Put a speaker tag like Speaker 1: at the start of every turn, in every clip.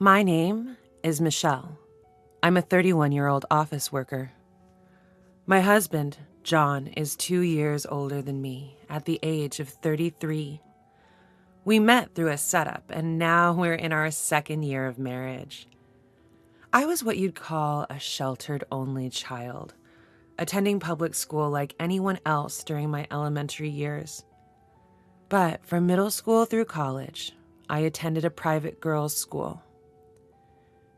Speaker 1: My name is Michelle. I'm a 31-year-old office worker. My husband, John, is 2 years older than me at the age of 33. We met through a setup, and now we're in our second year of marriage. I was what you'd call a sheltered only child, attending public school like anyone else during my elementary years. But from middle school through college, I attended a private girls' school.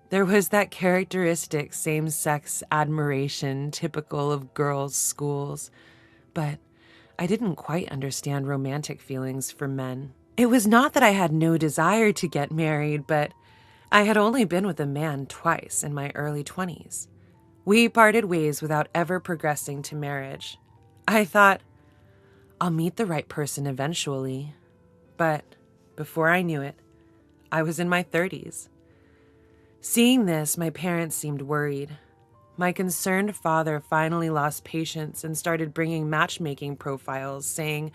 Speaker 1: There was that characteristic same-sex admiration typical of girls' schools, but I didn't quite understand romantic feelings for men. It was not that I had no desire to get married, but I had only been with a man twice in my early 20s. We parted ways without ever progressing to marriage. I thought, I'll meet the right person eventually. But before I knew it, I was in my 30s. Seeing this, my parents seemed worried. My concerned father finally lost patience and started bringing matchmaking profiles, saying,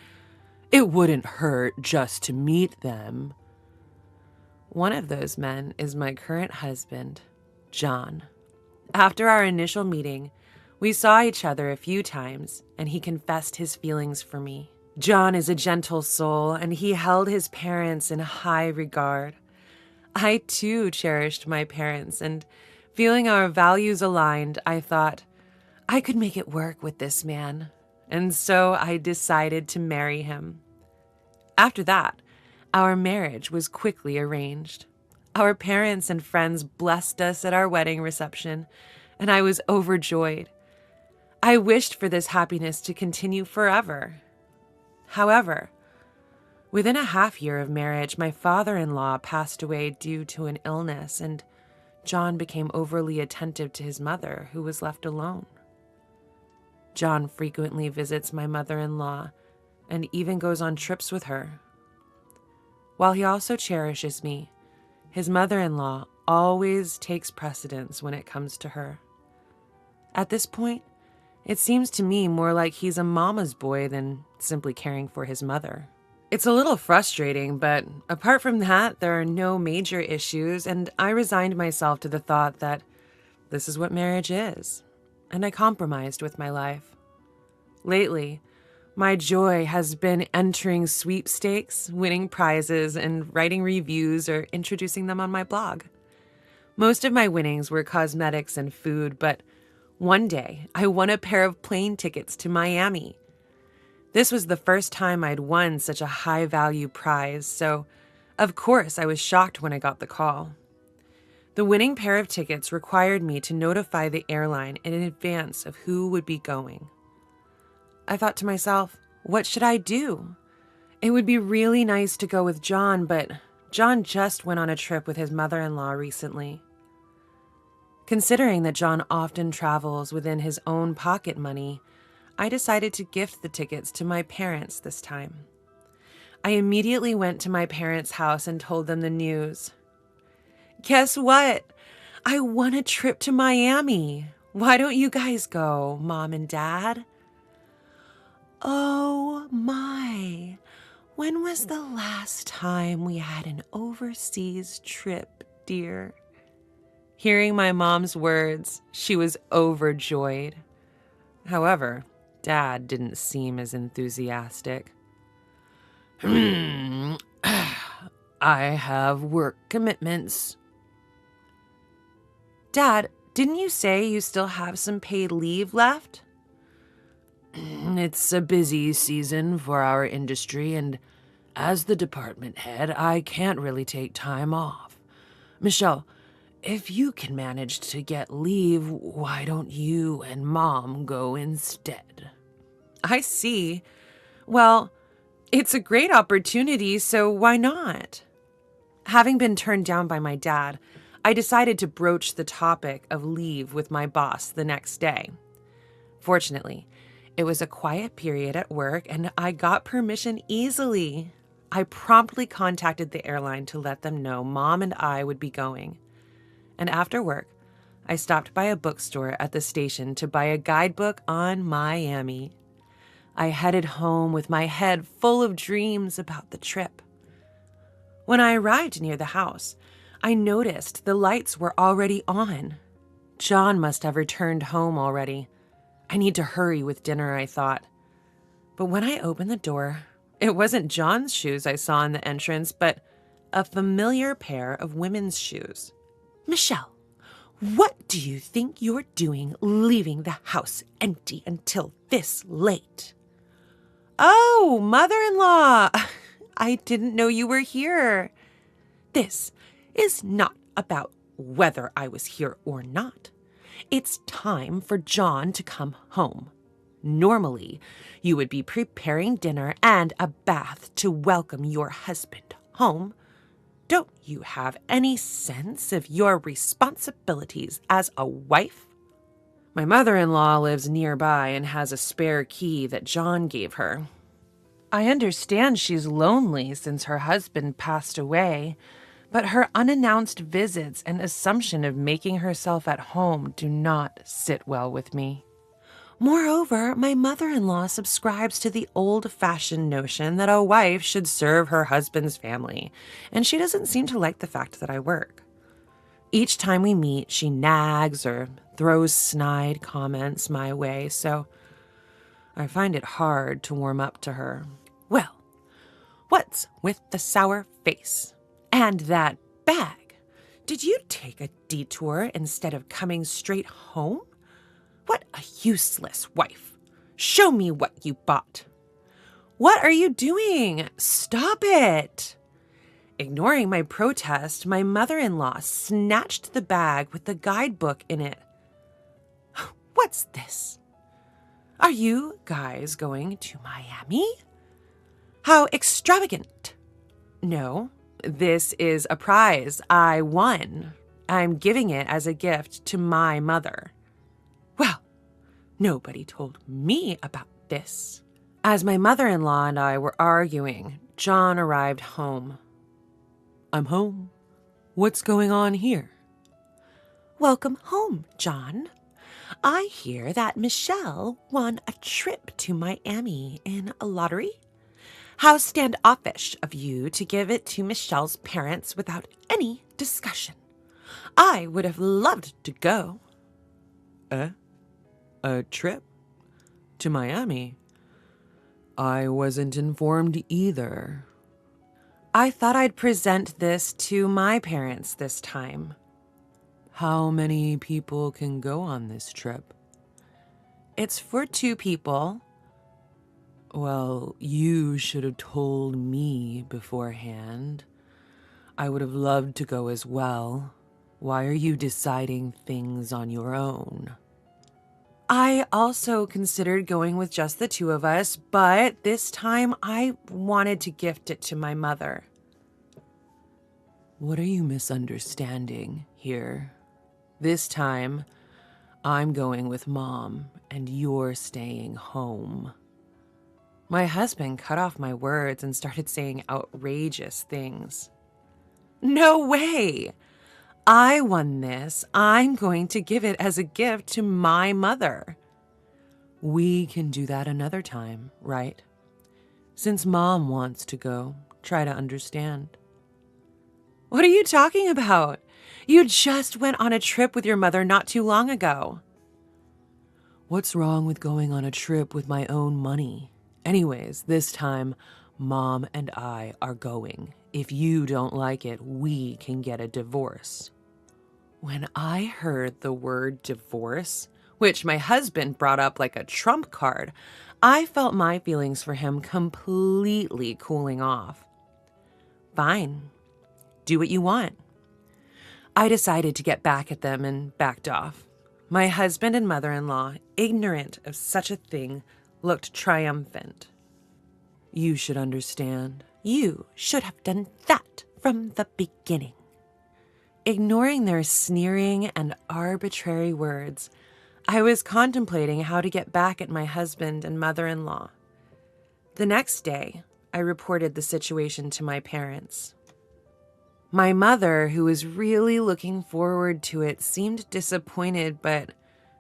Speaker 1: "It wouldn't hurt just to meet them." One of those men is my current husband, John. After our initial meeting, we saw each other a few times, and he confessed his feelings for me. John is a gentle soul, and he held his parents in high regard. I too cherished my parents, and feeling our values aligned, I thought I could make it work with this man, and so I decided to marry him. After that, our marriage was quickly arranged. Our parents and friends blessed us at our wedding reception, and I was overjoyed. I wished for this happiness to continue forever. However, within a half year of marriage, my father-in-law passed away due to an illness, and John became overly attentive to his mother, who was left alone. John frequently visits my mother-in-law and even goes on trips with her. While he also cherishes me, his mother-in-law always takes precedence when it comes to her. At this point, it seems to me more like he's a mama's boy than simply caring for his mother. It's a little frustrating, but apart from that, there are no major issues, and I resigned myself to the thought that this is what marriage is, and I compromised with my life. Lately, my joy has been entering sweepstakes, winning prizes, and writing reviews or introducing them on my blog. Most of my winnings were cosmetics and food, but one day I won a pair of plane tickets to Miami. This was the first time I'd won such a high-value prize, so of course I was shocked when I got the call. The winning pair of tickets required me to notify the airline in advance of who would be going. I thought to myself, what should I do? It would be really nice to go with John, but John just went on a trip with his mother-in-law recently. Considering that John often travels within his own pocket money, I decided to gift the tickets to my parents this time. I immediately went to my parents' house and told them the news. Guess what? I won a trip to Miami. Why don't you guys go, Mom and Dad? Oh my, when was the last time we had an overseas trip, dear? Hearing my mom's words, she was overjoyed. However, Dad didn't seem as enthusiastic. I have work commitments. Dad, didn't you say you still have some paid leave left? It's a busy season for our industry, and as the department head, I can't really take time off. Michelle, if you can manage to get leave, why don't you and Mom go instead? I see. Well, it's a great opportunity, so why not? Having been turned down by my dad, I decided to broach the topic of leave with my boss the next day. Fortunately, it was a quiet period at work, and I got permission easily. I promptly contacted the airline to let them know Mom and I would be going. And after work, I stopped by a bookstore at the station to buy a guidebook on Miami. I headed home with my head full of dreams about the trip. When I arrived near the house, I noticed the lights were already on. John must have returned home already. I need to hurry with dinner, I thought. But when I opened the door, it wasn't John's shoes I saw in the entrance, but a familiar pair of women's shoes. Michelle, what do you think you're doing leaving the house empty until this late? Oh, mother-in-law, I didn't know you were here. This is not about whether I was here or not. It's time for John to come home. Normally, you would be preparing dinner and a bath to welcome your husband home. Don't you have any sense of your responsibilities as a wife? My mother-in-law lives nearby and has a spare key that John gave her. I understand she's lonely since her husband passed away, but her unannounced visits and assumption of making herself at home do not sit well with me. Moreover, my mother-in-law subscribes to the old-fashioned notion that a wife should serve her husband's family, and she doesn't seem to like the fact that I work. Each time we meet, she nags or throws snide comments my way, so I find it hard to warm up to her. Well, what's with the sour face? And that bag? Did you take a detour instead of coming straight home? What a useless wife. Show me what you bought. What are you doing? Stop it. Ignoring my protest, my mother-in-law snatched the bag with the guidebook in it. What's this? Are you guys going to Miami? How extravagant. No, this is a prize I won. I'm giving it as a gift to my mother. Well, nobody told me about this. As my mother-in-law and I were arguing, John arrived home. I'm home. What's going on here? Welcome home, John. I hear that Michelle won a trip to Miami in a lottery. How standoffish of you to give it to Michelle's parents without any discussion. I would have loved to go. A trip? To Miami? I wasn't informed either. I thought I'd present this to my parents this time. How many people can go on this trip? It's for 2 people. Well, you should have told me beforehand. I would have loved to go as well. Why are you deciding things on your own? I also considered going with just the 2 of us, but this time I wanted to gift it to my mother. What are you misunderstanding here? This time, I'm going with Mom, and you're staying home. My husband cut off my words and started saying outrageous things. No way! I won this. I'm going to give it as a gift to my mother. We can do that another time, right? Since Mom wants to go, try to understand. What are you talking about? You just went on a trip with your mother not too long ago. What's wrong with going on a trip with my own money? Anyways, this time, Mom and I are going. If you don't like it, we can get a divorce. When I heard the word divorce, which my husband brought up like a trump card, I felt my feelings for him completely cooling off. Fine. Do what you want. I decided to get back at them and backed off. My husband and mother-in-law, ignorant of such a thing, looked triumphant. You should understand. You should have done that from the beginning. Ignoring their sneering and arbitrary words, I was contemplating how to get back at my husband and mother-in-law. The next day, I reported the situation to my parents. My mother, who was really looking forward to it, seemed disappointed, but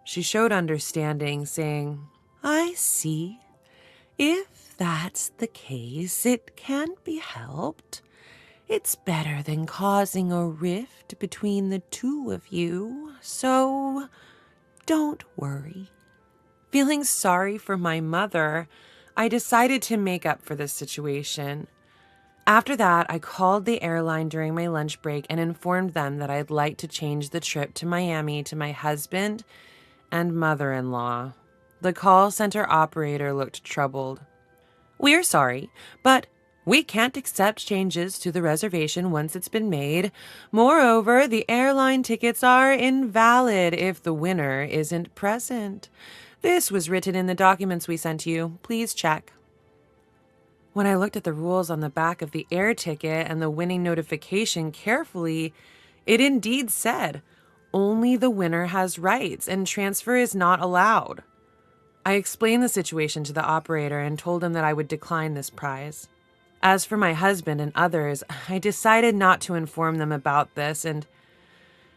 Speaker 1: she showed understanding, saying, I see. If that's the case, it can't be helped. It's better than causing a rift between the two of you, so don't worry. Feeling sorry for my mother, I decided to make up for this situation. After that, I called the airline during my lunch break and informed them that I'd like to change the trip to Miami to my husband and mother-in-law. The call center operator looked troubled. "We're sorry, but we can't accept changes to the reservation once it's been made. Moreover, the airline tickets are invalid if the winner isn't present. This was written in the documents we sent you. Please check." When I looked at the rules on the back of the air ticket and the winning notification carefully, it indeed said, "Only the winner has rights and transfer is not allowed." I explained the situation to the operator and told him that I would decline this prize. As for my husband and others, I decided not to inform them about this, and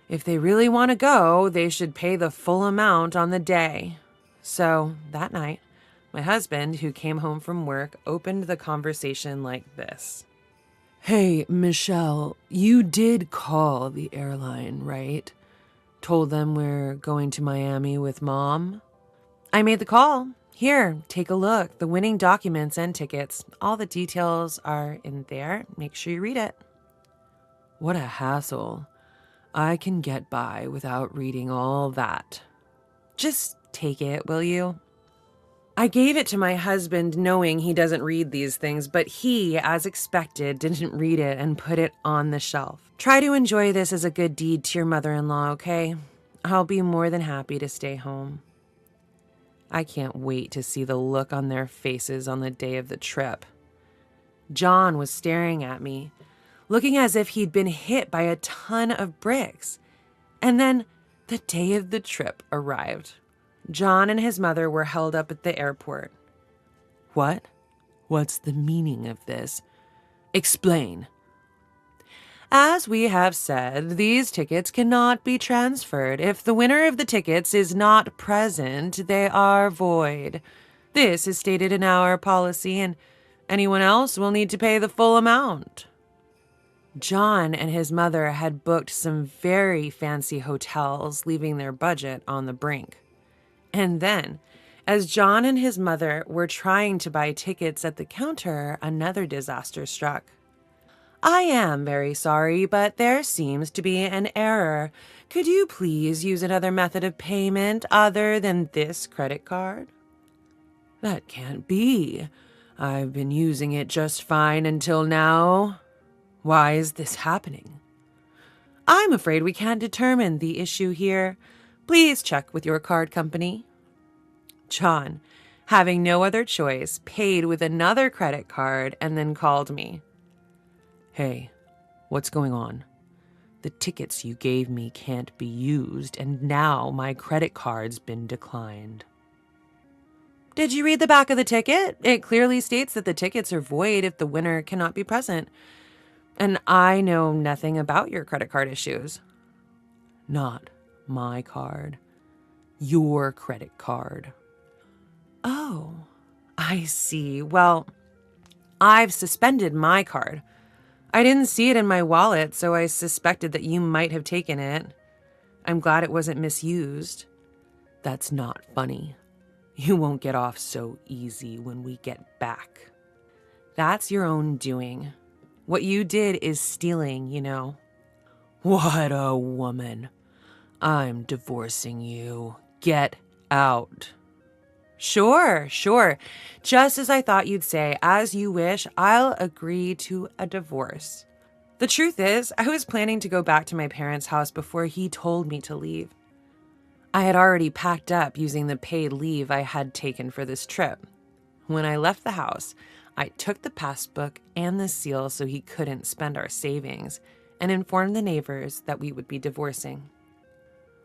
Speaker 1: if they really want to go, they should pay the full amount on the day. So that night, my husband, who came home from work, opened the conversation like this. "Hey, Michelle, you did call the airline, right? Told them we're going to Miami with Mom?" "I made the call. Here, take a look. The winning documents and tickets. All the details are in there. Make sure you read it." "What a hassle. I can get by without reading all that." "Just take it, will you?" I gave it to my husband knowing he doesn't read these things, but he, as expected, didn't read it and put it on the shelf. "Try to enjoy this as a good deed to your mother-in-law, okay? I'll be more than happy to stay home." I can't wait to see the look on their faces on the day of the trip. John was staring at me, looking as if he'd been hit by a ton of bricks. And then the day of the trip arrived. John and his mother were held up at the airport. "What? What's the meaning of this? Explain." "As we have said, these tickets cannot be transferred. If the winner of the tickets is not present, they are void. This is stated in our policy, and anyone else will need to pay the full amount." John and his mother had booked some very fancy hotels, leaving their budget on the brink. And then, as John and his mother were trying to buy tickets at the counter, another disaster struck. "I am very sorry, but there seems to be an error. Could you please use another method of payment other than this credit card?" "That can't be. I've been using it just fine until now. Why is this happening?" "I'm afraid we can't determine the issue here. Please check with your card company." John, having no other choice, paid with another credit card and then called me. "Hey, what's going on? The tickets you gave me can't be used, and now my credit card's been declined." "Did you read the back of the ticket? It clearly states that the tickets are void if the winner cannot be present. And I know nothing about your credit card issues." "Not my card. Your credit card." "Oh, I see. Well, I've suspended my card. I didn't see it in my wallet, so I suspected that you might have taken it. I'm glad it wasn't misused." "That's not funny. You won't get off so easy when we get back." "That's your own doing. What you did is stealing, you know." "What a woman. I'm divorcing you. Get out." Sure. Just as I thought you'd say, as you wish, I'll agree to a divorce. The truth is, I was planning to go back to my parents' house before he told me to leave. I had already packed up using the paid leave I had taken for this trip. When I left the house, I took the passbook and the seal so he couldn't spend our savings, and informed the neighbors that we would be divorcing.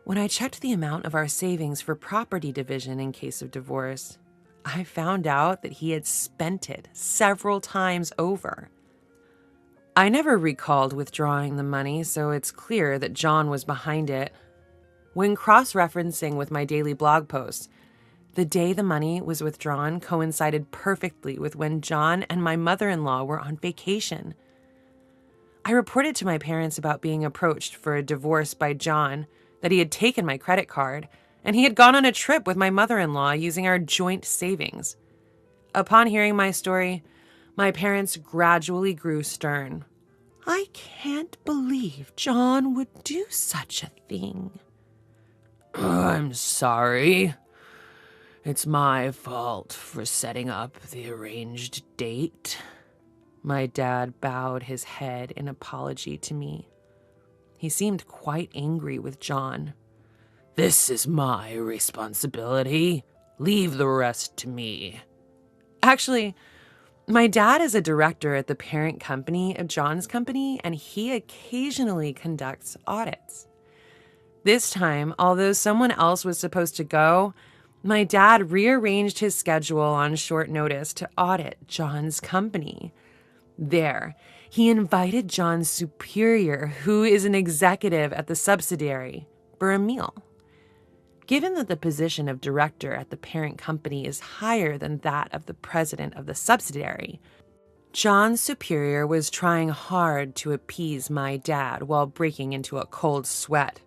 Speaker 1: When I checked the amount of our savings for property division in case of divorce, I found out that he had spent it several times over. I never recalled withdrawing the money, so it's clear that John was behind it. When cross-referencing with my daily blog posts, the day the money was withdrawn coincided perfectly with when John and my mother-in-law were on vacation. I reported to my parents about being approached for a divorce by John, that he had taken my credit card, and he had gone on a trip with my mother-in-law using our joint savings. Upon hearing my story, my parents gradually grew stern. I can't believe John would do such a thing. I'm sorry. It's my fault for setting up the arranged date. My dad bowed his head in apology to me. He seemed quite angry with John. This is my responsibility. Leave the rest to me. Actually, my dad is a director at the parent company of John's company, and he occasionally conducts audits. This time, although someone else was supposed to go, my dad rearranged his schedule on short notice to audit John's company. There, he invited John's superior, who is an executive at the subsidiary, for a meal. Given that the position of director at the parent company is higher than that of the president of the subsidiary, John's superior was trying hard to appease my dad while breaking into a cold sweat.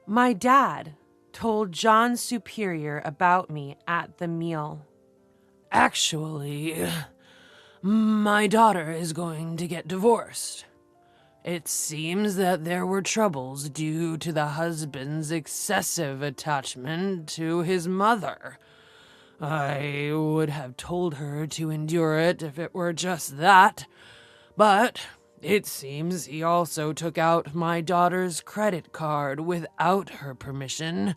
Speaker 1: My dad told John's superior about me at the meal. Actually, my daughter is going to get divorced. It seems that there were troubles due to the husband's excessive attachment to his mother. I would have told her to endure it if it were just that, but it seems he also took out my daughter's credit card without her permission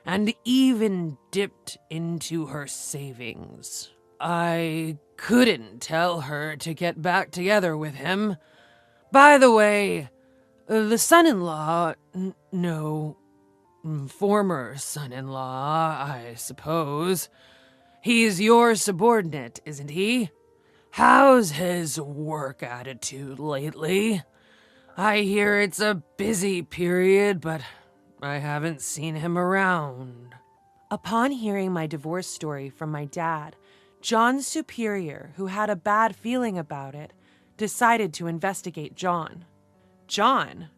Speaker 1: and even dipped into her savings. I couldn't tell her to get back together with him. By the way, the son-in-law, former son-in-law, I suppose. He's your subordinate, isn't he? How's his work attitude lately? I hear it's a busy period, but I haven't seen him around. Upon hearing my divorce story from my dad, John's superior, who had a bad feeling about it, decided to investigate John. John,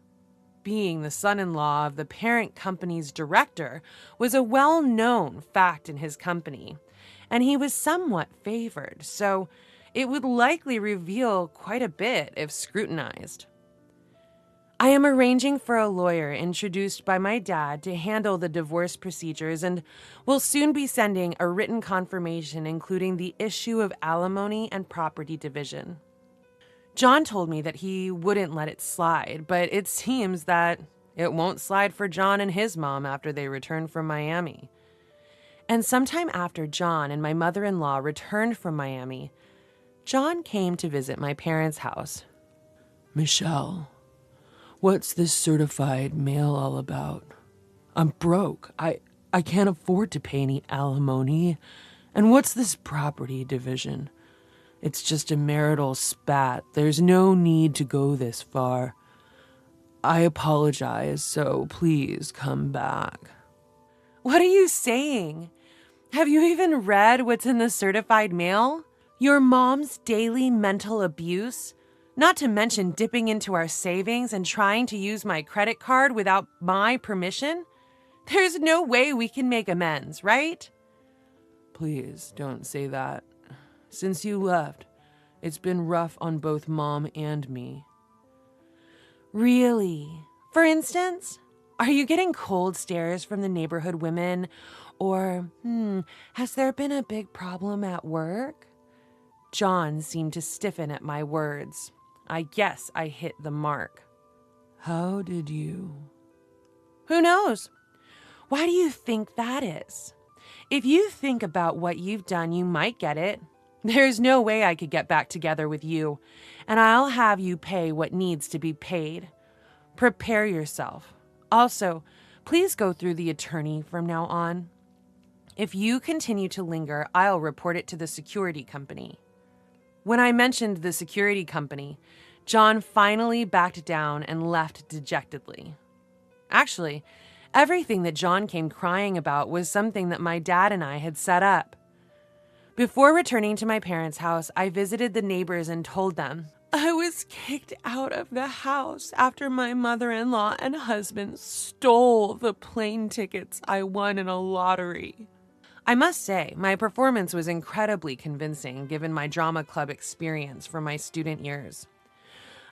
Speaker 1: being the son-in-law of the parent company's director, was a well-known fact in his company, and he was somewhat favored, so it would likely reveal quite a bit if scrutinized. I am arranging for a lawyer introduced by my dad to handle the divorce procedures and will soon be sending a written confirmation including the issue of alimony and property division. John told me that he wouldn't let it slide, but it seems that it won't slide for John and his mom after they return from Miami. And sometime after John and my mother-in-law returned from Miami, John came to visit my parents' house. Michelle, what's this certified mail all about? I'm broke. I can't afford to pay any alimony. And what's this property division? It's just a marital spat. There's no need to go this far. I apologize, so please come back. What are you saying? Have you even read what's in the certified mail? Your mom's daily mental abuse? Not to mention dipping into our savings and trying to use my credit card without my permission? There's no way we can make amends, right? Please don't say that. Since you left, it's been rough on both Mom and me. Really? For instance, are you getting cold stares from the neighborhood women? Or, has there been a big problem at work? John seemed to stiffen at my words. I guess I hit the mark. How did you? Who knows? Why do you think that is? If you think about what you've done, you might get it. There's no way I could get back together with you, and I'll have you pay what needs to be paid. Prepare yourself. Also, please go through the attorney from now on. If you continue to linger, I'll report it to the security company. When I mentioned the security company, John finally backed down and left dejectedly. Actually, everything that John came crying about was something that my dad and I had set up. Before returning to my parents' house, I visited the neighbors and told them, I was kicked out of the house after my mother-in-law and husband stole the plane tickets I won in a lottery. I must say, my performance was incredibly convincing given my drama club experience from my student years.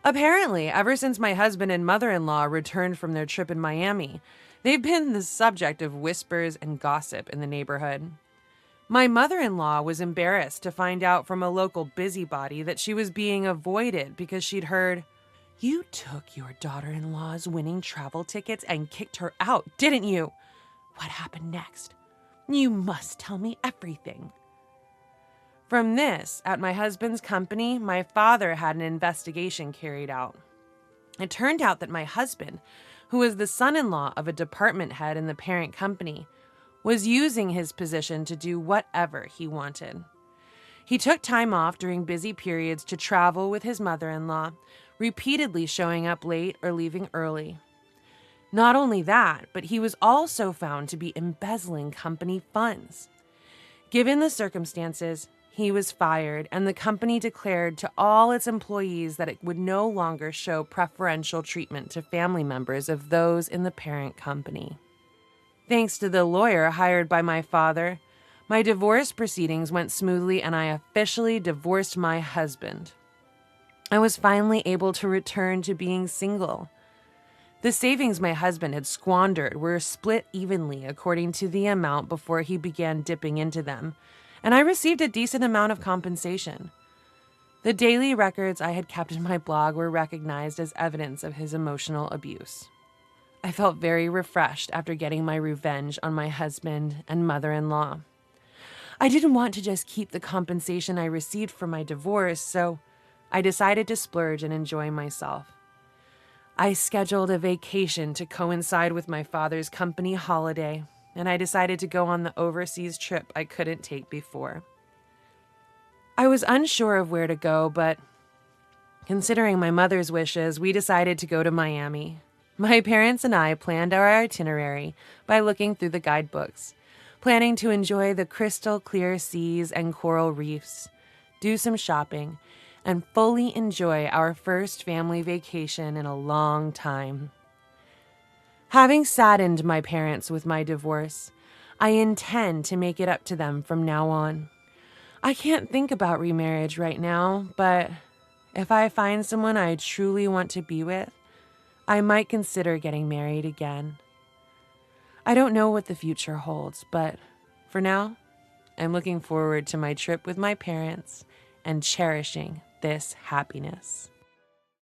Speaker 1: Apparently, ever since my husband and mother-in-law returned from their trip in Miami, they've been the subject of whispers and gossip in the neighborhood. My mother-in-law was embarrassed to find out from a local busybody that she was being avoided because she'd heard, "You took your daughter-in-law's winning travel tickets and kicked her out, didn't you? What happened next? You must tell me everything." From this, at my husband's company, my father had an investigation carried out. It turned out that my husband, who was the son-in-law of a department head in the parent company, was using his position to do whatever he wanted. He took time off during busy periods to travel with his mother-in-law, repeatedly showing up late or leaving early. Not only that, but he was also found to be embezzling company funds. Given the circumstances, he was fired, and the company declared to all its employees that it would no longer show preferential treatment to family members of those in the parent company. Thanks to the lawyer hired by my father, my divorce proceedings went smoothly and I officially divorced my husband. I was finally able to return to being single. The savings my husband had squandered were split evenly according to the amount before he began dipping into them, and I received a decent amount of compensation. The daily records I had kept in my blog were recognized as evidence of his emotional abuse. I felt very refreshed after getting my revenge on my husband and mother-in-law. I didn't want to just keep the compensation I received for my divorce, so I decided to splurge and enjoy myself. I scheduled a vacation to coincide with my father's company holiday, and I decided to go on the overseas trip I couldn't take before. I was unsure of where to go, but considering my mother's wishes, we decided to go to Miami. My parents and I planned our itinerary by looking through the guidebooks, planning to enjoy the crystal clear seas and coral reefs, do some shopping, and fully enjoy our first family vacation in a long time. Having saddened my parents with my divorce, I intend to make it up to them from now on. I can't think about remarriage right now, but if I find someone I truly want to be with, I might consider getting married again. I don't know what the future holds, but for now, I'm looking forward to my trip with my parents and cherishing this happiness.